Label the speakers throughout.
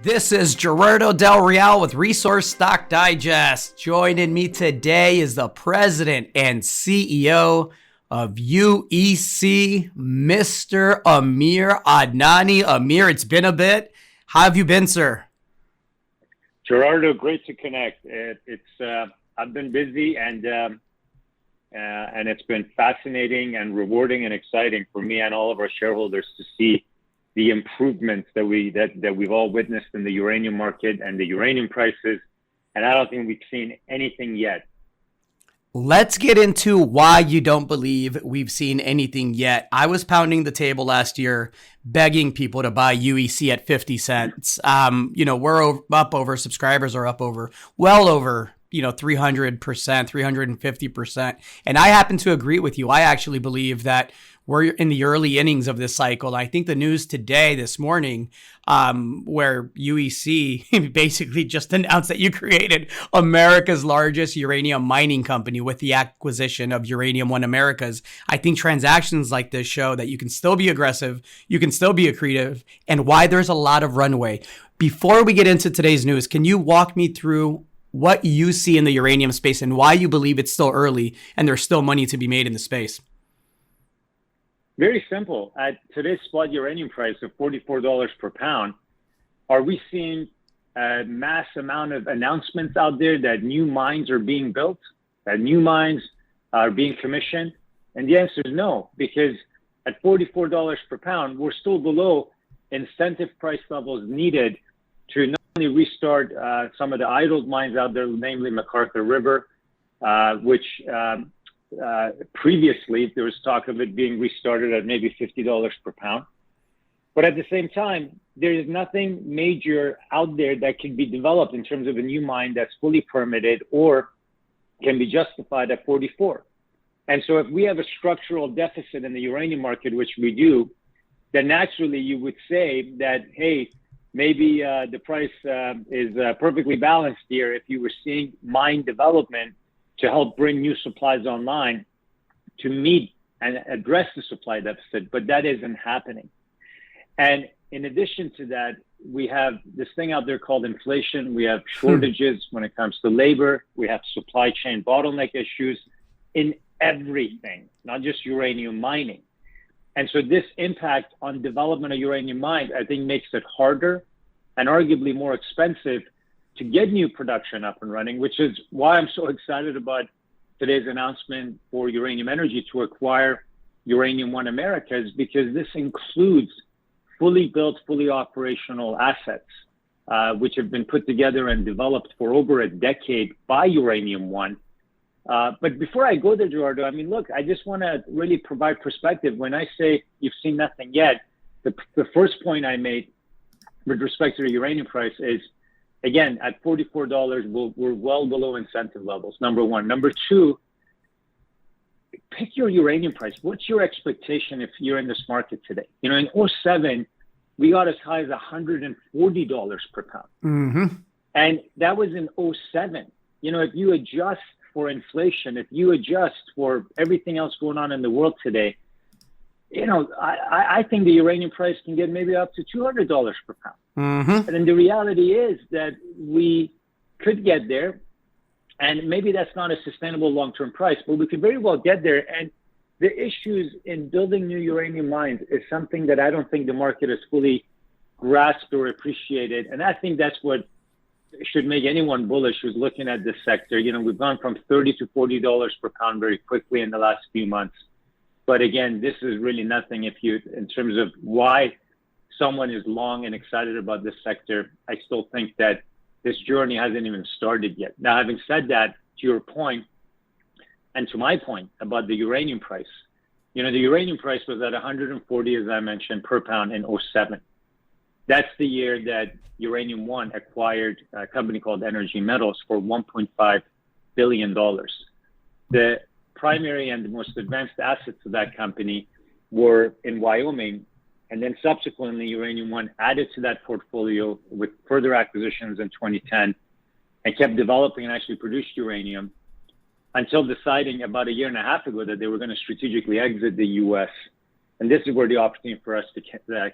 Speaker 1: This is Gerardo Del Real with Resource Stock Digest. Joining me today is the president and CEO of UEC, Mr. Amir Adnani. Amir, it's been a bit. How have you been, sir?
Speaker 2: Gerardo, great to connect. I've been busy and it's been fascinating and rewarding and exciting for me and all of our shareholders to see the improvements that we've all witnessed in the uranium market and the uranium prices. And I don't think we've seen anything yet.
Speaker 1: Let's get into why you don't believe we've seen anything yet. I was pounding the table last year, begging people to buy UEC at 50 cents. We're up over, subscribers are up over, well over, 300%, 350%. And I happen to agree with you. I actually believe that we're in the early innings of this cycle. I think the news today, this morning, where UEC basically just announced that you created America's largest uranium mining company with the acquisition of Uranium One Americas. I think transactions like this show that you can still be aggressive, you can still be accretive, and why there's a lot of runway. Before we get into today's news, can you walk me through what you see in the uranium space and why you believe it's still early and there's still money to be made in the space?
Speaker 2: Very simple. At today's spot uranium price of $44 per pound, are we seeing a mass amount of announcements out there that new mines are being built, that new mines are being commissioned? And the answer is no, because at $44 per pound, we're still below incentive price levels needed to not only restart some of the idled mines out there, namely McArthur River, which previously there was talk of it being restarted at maybe $50 per pound. But at the same time, there is nothing major out there that can be developed in terms of a new mine that's fully permitted or can be justified at 44. And so if we have a structural deficit in the uranium market, which we do, then naturally you would say that, hey, maybe the price is perfectly balanced here if you were seeing mine development to help bring new supplies online to meet and address the supply deficit, but that isn't happening. And in addition to that, we have this thing out there called inflation. We have shortages when it comes to labor. We have supply chain bottleneck issues in everything, not just uranium mining. And so this impact on development of uranium mines, I think, makes it harder and arguably more expensive to get new production up and running, which is why I'm so excited about today's announcement for Uranium Energy to acquire Uranium One Americas, because this includes fully built, fully operational assets, which have been put together and developed for over a decade by Uranium One. But before I go there, Gerardo, look, I just want to really provide perspective. When I say you've seen nothing yet, the first point I made with respect to the uranium price is, again, at $44, we're well below incentive levels, number one. Number two, pick your uranium price. What's your expectation if you're in this market today? In 2007, we got as high as $140 per pound. Mm-hmm. And that was in 2007. If you adjust for inflation, if you adjust for everything else going on in the world today, I think the uranium price can get maybe up to $200 per pound. Mm-hmm. And then the reality is that we could get there, and maybe that's not a sustainable long-term price, but we could very well get there. And the issues in building new uranium mines is something that I don't think the market has fully grasped or appreciated. And I think that's what should make anyone bullish who's looking at this sector. We've gone from $30 to $40 per pound very quickly in the last few months. But again, this is really nothing in terms of why someone is long and excited about this sector. I still think that this journey hasn't even started yet. Now, having said that, to your point, and to my point about the uranium price, the uranium price was at 140, as I mentioned, per pound in 2007. That's the year that Uranium One acquired a company called Energy Metals for $1.5 billion. The primary and the most advanced assets of that company were in Wyoming, and then subsequently Uranium One added to that portfolio with further acquisitions in 2010 and kept developing and actually produced uranium until deciding about a year and a half ago that they were going to strategically exit the U.S. And this is where the opportunity for us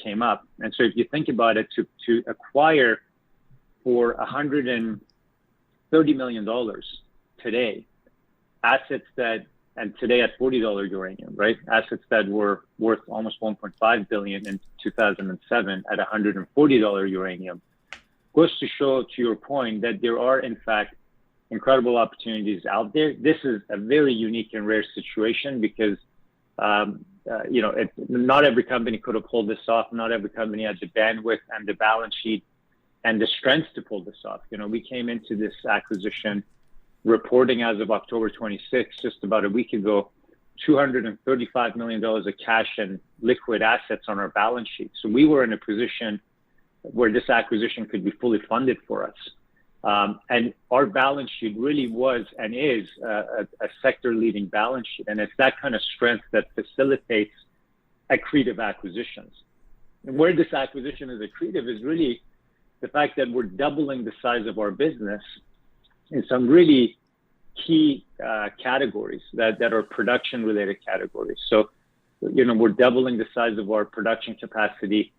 Speaker 2: came up. And so if you think about it, to acquire for $130 million today, assets that, and today at $40 uranium, right? Assets that were worth almost $1.5 billion in 2007 at $140 uranium, goes to show, to your point, that there are in fact incredible opportunities out there. This is a very unique and rare situation because not every company could have pulled this off. Not every company had the bandwidth and the balance sheet and the strength to pull this off. We came into this acquisition reporting as of October 26th, just about a week ago, $235 million of cash and liquid assets on our balance sheet. So we were in a position where this acquisition could be fully funded for us. And our balance sheet really was and is a sector-leading balance sheet. And it's that kind of strength that facilitates accretive acquisitions. And where this acquisition is accretive is really the fact that we're doubling the size of our business in some really key categories that are production-related categories. So, we're doubling the size of our production capacity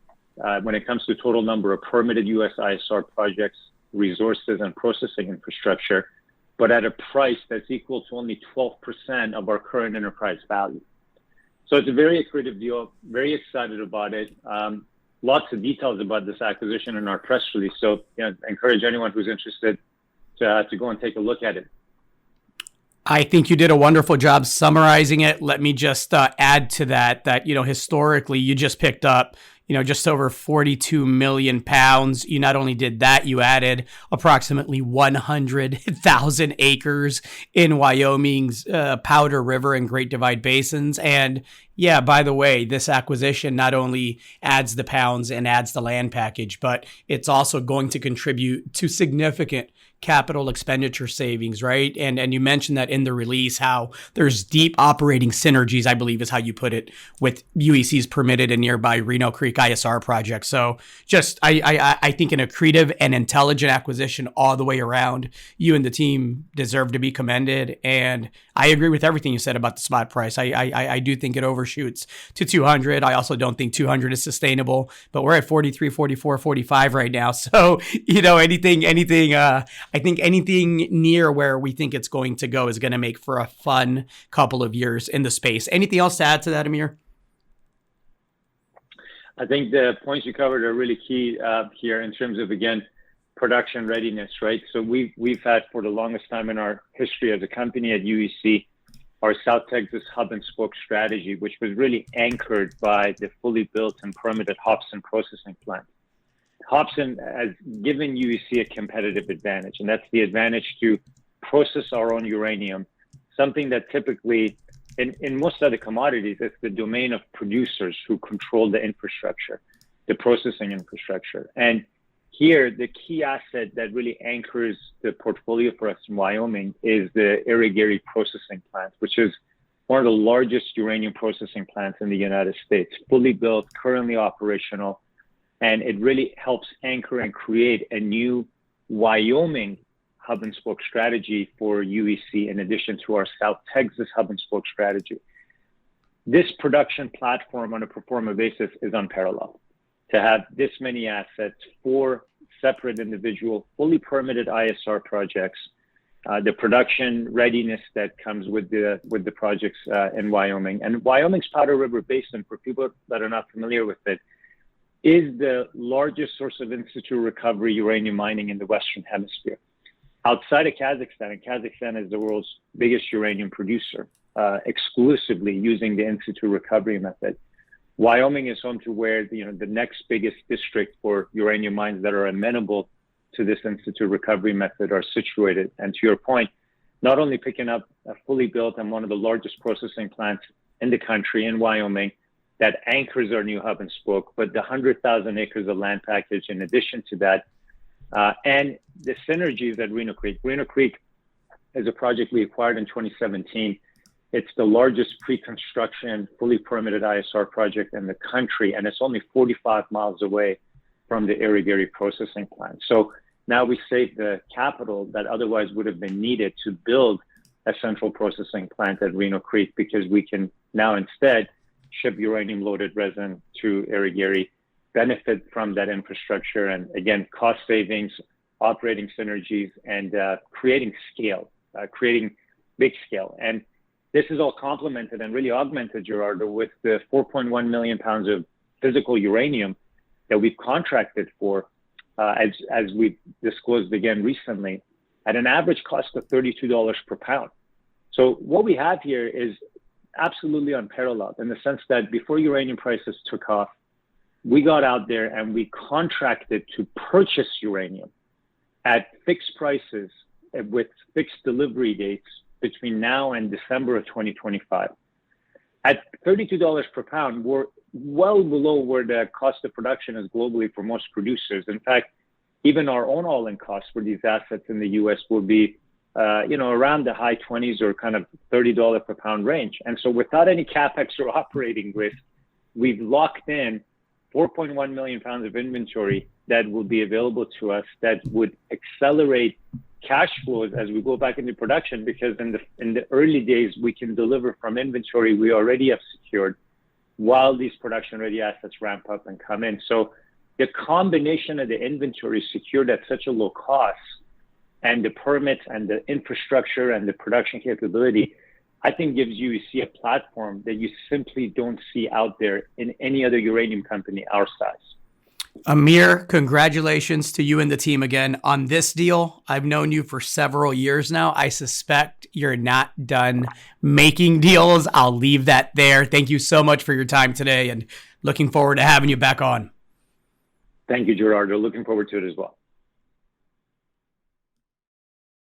Speaker 2: when it comes to total number of permitted U.S. ISR projects, resources, and processing infrastructure, but at a price that's equal to only 12% of our current enterprise value. So it's a very accretive deal, very excited about it. Lots of details about this acquisition in our press release. So I encourage anyone who's interested to go and take a look at it.
Speaker 1: I think you did a wonderful job summarizing it. Let me just add to that, historically you just picked up, just over 42 million pounds. You not only did that, you added approximately 100,000 acres in Wyoming's Powder River and Great Divide Basins. And yeah, by the way, this acquisition not only adds the pounds and adds the land package, but it's also going to contribute to significant capital expenditure savings, right? And you mentioned that in the release, how there's deep operating synergies, I believe is how you put it, with UEC's permitted and nearby Reno Creek ISR project. So just, I think an accretive and intelligent acquisition all the way around. You and the team deserve to be commended. And I agree with everything you said about the spot price. I do think it overshoots to 200. I also don't think 200 is sustainable, but we're at 43, 44, 45 right now. So, I think anything near where we think it's going to go is going to make for a fun couple of years in the space. Anything else to add to that, Amir?
Speaker 2: I think the points you covered are really key here in terms of, again, production readiness, right? So we've had for the longest time in our history as a company at UEC, our South Texas hub and spoke strategy, which was really anchored by the fully built and permitted Hobson processing plant. Hobson has given UEC a competitive advantage, and that's the advantage to process our own uranium, something that typically in most other commodities, it's the domain of producers who control the infrastructure, the processing infrastructure. And here, the key asset that really anchors the portfolio for us in Wyoming is the Eri-Gary processing plant, which is one of the largest uranium processing plants in the United States, fully built, currently operational. And it really helps anchor and create a new Wyoming hub and spoke strategy for UEC, in addition to our South Texas hub and spoke strategy. This production platform on a pro forma basis is unparalleled. To have this many assets, 4 separate individual, fully permitted ISR projects, the production readiness that comes with the projects in Wyoming. And Wyoming's Powder River Basin, for people that are not familiar with it, is the largest source of in-situ recovery uranium mining in the Western Hemisphere. Outside of Kazakhstan, and Kazakhstan is the world's biggest uranium producer, exclusively using the in-situ recovery method. Wyoming is home to where the next biggest district for uranium mines that are amenable to this in-situ recovery method are situated. And to your point, not only picking up a fully built and one of the largest processing plants in the country in Wyoming that anchors our new hub and spoke, but the 100,000 acres of land package in addition to that, and the synergies at Reno Creek. Reno Creek is a project we acquired in 2017. It's the largest pre-construction, fully permitted ISR project in the country, and it's only 45 miles away from the Eri-Gary processing plant. So now we save the capital that otherwise would have been needed to build a central processing plant at Reno Creek, because we can now instead ship uranium-loaded resin to Eri-Gary, benefit from that infrastructure, and again, cost savings, operating synergies, and creating scale, creating big scale. And this is all complemented and really augmented, Gerardo, with the 4.1 million pounds of physical uranium that we've contracted for, as we disclosed again recently, at an average cost of $32 per pound. So what we have here is absolutely unparalleled in the sense that before uranium prices took off, we got out there and we contracted to purchase uranium at fixed prices with fixed delivery dates between now and December of 2025. At $32 per pound, we're well below where the cost of production is globally for most producers. In fact, even our own all-in costs for these assets in the U.S. will be, around the high 20s or kind of $30 per pound range. And so without any capex or operating risk, we've locked in 4.1 million pounds of inventory that will be available to us that would accelerate cash flows as we go back into production, because in the early days, we can deliver from inventory we already have secured while these production-ready assets ramp up and come in. So the combination of the inventory secured at such a low cost and the permits and the infrastructure and the production capability, I think gives UEC a platform that you simply don't see out there in any other uranium company our size.
Speaker 1: Amir, congratulations to you and the team again on this deal. I've known you for several years now. I suspect you're not done making deals. I'll leave that there. Thank you so much for your time today and looking forward to having you back on.
Speaker 2: Thank you, Gerardo. Looking forward to it as well.